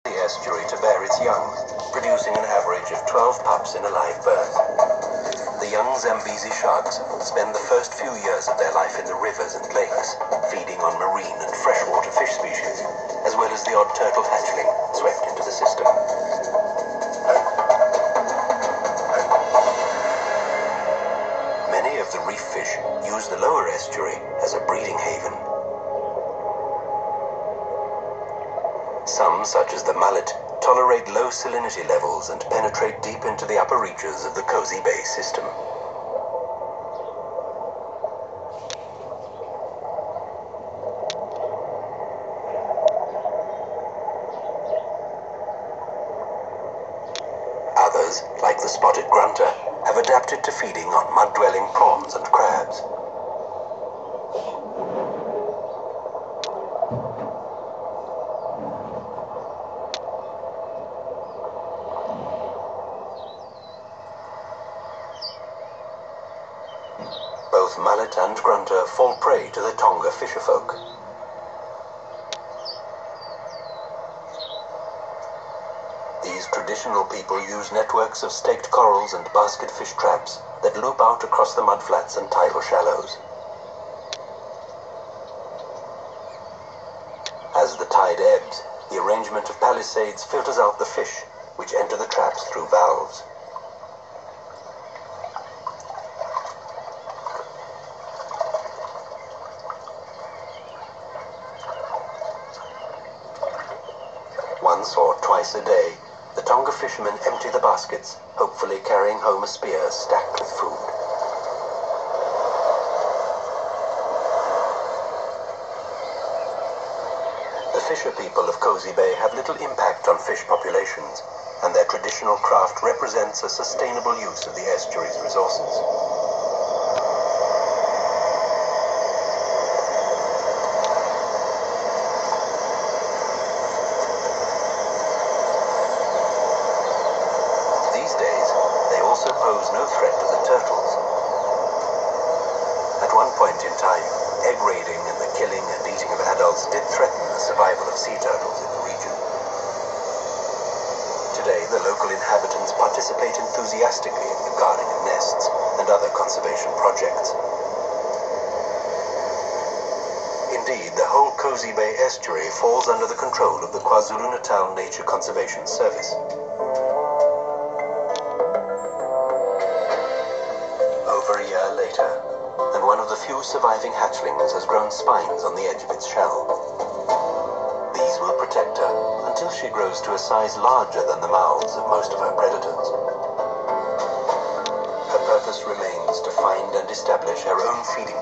the estuary to bear its young, producing an average of 12 pups in a live birth. The young Zambezi sharks spend the first few years of their life in the rivers and lakes, feeding on marine and freshwater fish species, as well as the odd turtle hatchling swept into the system. Many of the reef fish use the lower estuary as a breeding haven. Some, such as the mullet, tolerate low salinity levels and penetrate deep into the upper reaches of the Kosi Bay system. Others, like the spotted grunter, have adapted to feeding on mud-dwelling prawns and crabs. Both mullet and grunter fall prey to the Tonga fisherfolk. These traditional people use networks of staked corals and basket fish traps that loop out across the mudflats and tidal shallows. As the tide ebbs, the arrangement of palisades filters out the fish, which enter the traps through valves. Once or twice a day, the Tonga fishermen empty the baskets, hopefully carrying home a spear stacked with food. The fisher people of Kosi Bay have little impact on fish populations, and their traditional craft represents a sustainable use of the estuary's resources. Also pose no threat to the turtles. At one point in time, egg raiding and the killing and eating of adults did threaten the survival of sea turtles in the region. Today, the local inhabitants participate enthusiastically in the guarding of nests and other conservation projects. Indeed, the whole Kosi Bay estuary falls under the control of the KwaZulu-Natal Nature Conservation Service. Over a year later, and one of the few surviving hatchlings has grown spines on the edge of its shell. These will protect her until she grows to a size larger than the mouths of most of her predators. Her purpose remains to find and establish her own feeding